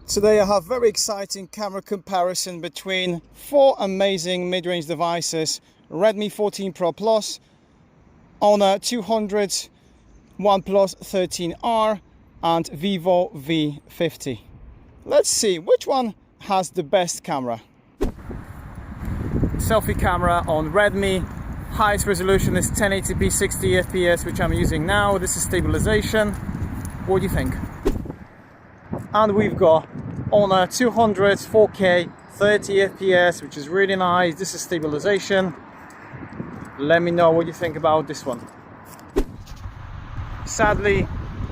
Today I have very exciting camera comparison between four amazing mid-range devices: Redmi 14 Pro Plus, Honor 200, OnePlus 13R and Vivo V50. Let's see which one has the best camera. Selfie camera on Redmi. Highest resolution is 1080p 60 fps, which I'm using now. This is stabilization. What do you think? And we've got Honor 200 4K 30 fps, which is really nice. This is stabilization. Let me know what you think about this one. Sadly,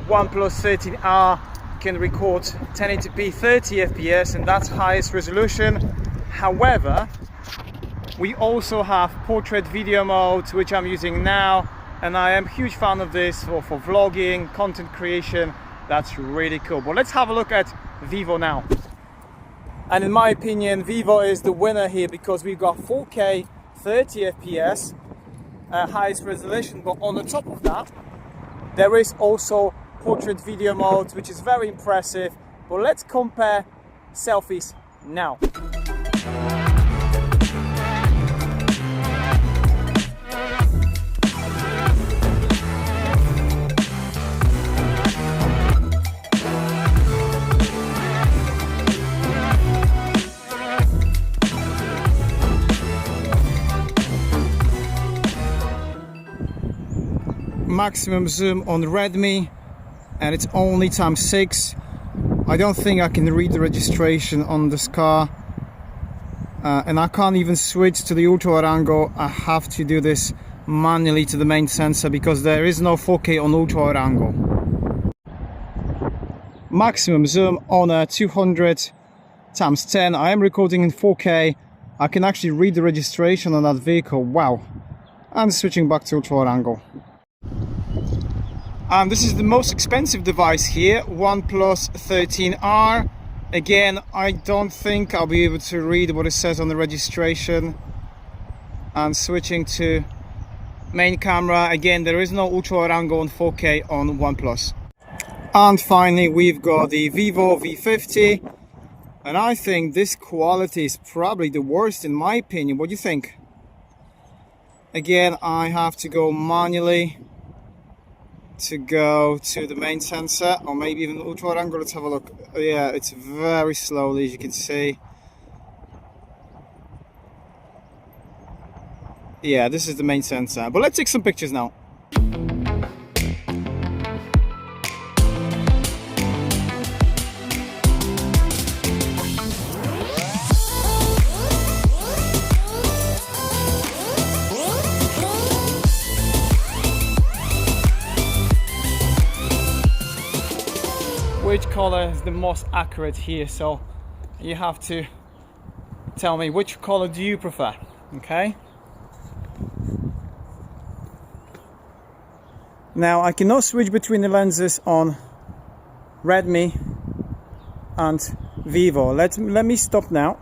OnePlus 13R can record 1080p 30 fps, and that's highest resolution. However, we also have portrait video mode, which I'm using now, and I am a huge fan of this for vlogging, content creation. That's really cool. But let's have a look at Vivo now. And in my opinion, Vivo is the winner here because we've got 4K 30 fps, highest resolution, but on the top of that there is also portrait video mode, which is very impressive. But let's compare selfies now. Maximum zoom on Redmi, and it's only ×6. I don't think I can read the registration on this car, and I can't even switch to the ultra wide angle. I have to do this manually to the main sensor because there is no 4K on ultra wide angle. Maximum zoom on a 200 ×10. I am recording in 4K. I can actually read the registration on that vehicle. Wow. And switching back to ultra wide angle. And this is the most expensive device here, OnePlus 13R. Again, I don't think I'll be able to read what it says on the registration. And switching to main camera, again, there is no ultra wide angle on 4K on OnePlus. And finally, we've got the Vivo V50. And I think this quality is probably the worst in my opinion. What do you think? Again, I have to go manually to go to the main sensor, or maybe even ultra wide angle. Let's have a look. Yeah, it's very slowly, as you can see. Yeah, this is the main sensor, but let's take some pictures now. Which color is the most accurate here? So you have to tell me which color do you prefer. Okay, now I cannot switch between the lenses on Redmi and Vivo. Let me stop now,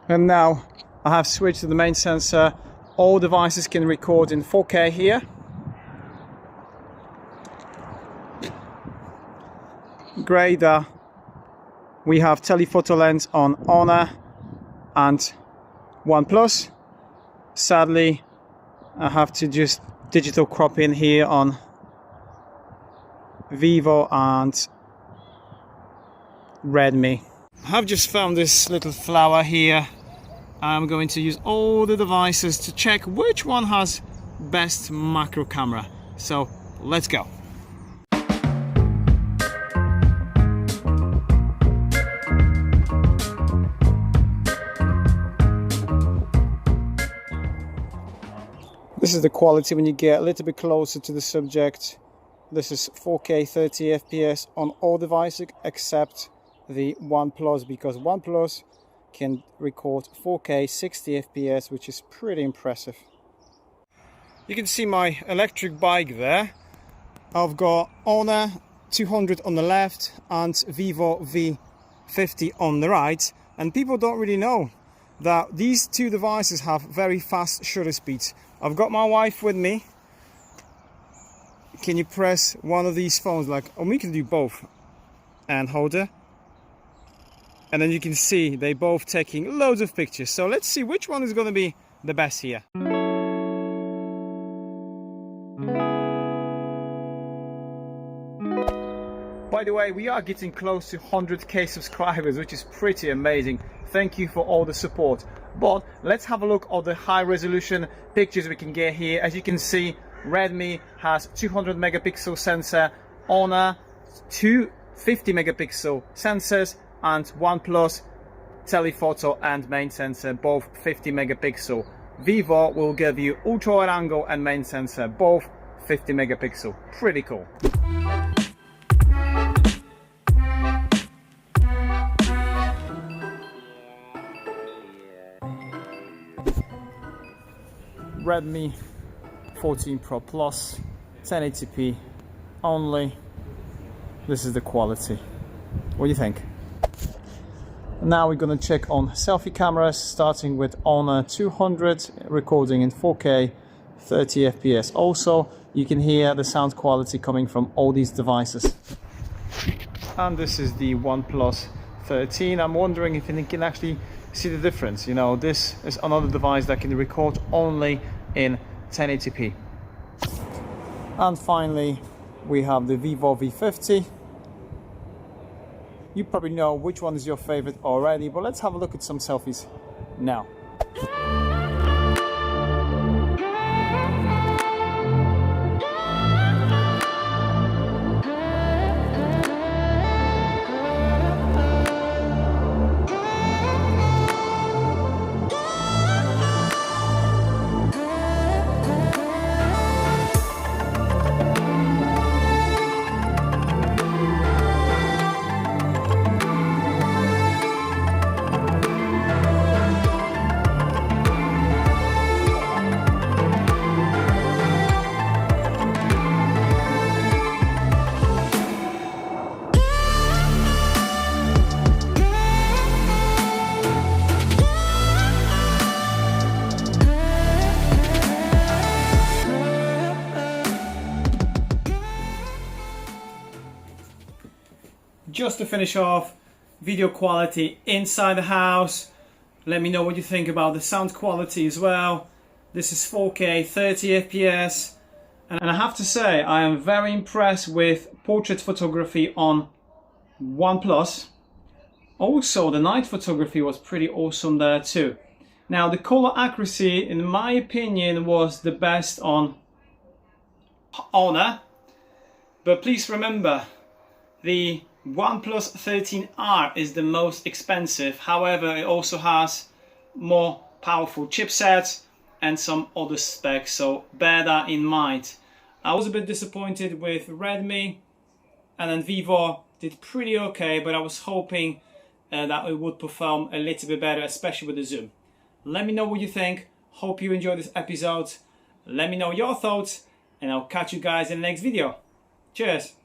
and now I have switched to the main sensor. All devices can record in 4K here. Great. We have telephoto lens on Honor and OnePlus. Sadly, I have to just digital crop in here on Vivo and Redmi. I have just found this little flower here. I'm going to use all the devices to check which one has best macro camera. So let's go. This is the quality when you get a little bit closer to the subject. This is 4K 30 fps on all devices except the OnePlus, because OnePlus can record 4K 60 fps, which is pretty impressive. You can see my electric bike there. I've got Honor 200 on the left and Vivo V50 on the right, and people don't really know that these two devices have very fast shutter speeds. I've got my wife with me. Can you press one of these phones, like, or we can do both. and holder. And then you can see they both taking loads of pictures. So let's see which one is going to be the best here. By the way, we are getting close to 100k subscribers, which is pretty amazing. Thank you for all the support. But let's have a look at the high resolution pictures we can get here. As you can see, Redmi has 200 megapixel sensor, Honor 250 megapixel sensors, and OnePlus telephoto and main sensor, both 50 megapixel. Vivo will give you ultra wide angle and main sensor, both 50 megapixel. Pretty cool. Redmi 14 Pro Plus, 1080p only. This is the quality. What do you think? Now we're going to check on selfie cameras, starting with Honor 200, recording in 4K, 30 FPS. Also, you can hear the sound quality coming from all these devices. And this is the OnePlus 13. I'm wondering if you can actually see the difference. You know, this is another device that can record only in 1080p. And finally, we have the Vivo V50. You probably know which one is your favorite already, but let's have a look at some selfies now. Just to finish off, video quality inside the house. Let me know what you think about the sound quality as well. This is 4K 30 FPS, and I have to say I am very impressed with portrait photography on OnePlus. Also, the night photography was pretty awesome there too. Now, the color accuracy, in my opinion, was the best on Honor, but please remember, the OnePlus 13R is the most expensive. However, it also has more powerful chipsets and some other specs, so bear that in mind. I was a bit disappointed with Redmi, and then Vivo did pretty okay, but I was hoping that it would perform a little bit better, especially with the zoom. Let me know what you think. Hope you enjoyed this episode. Let me know your thoughts, and I'll catch you guys in the next video. Cheers!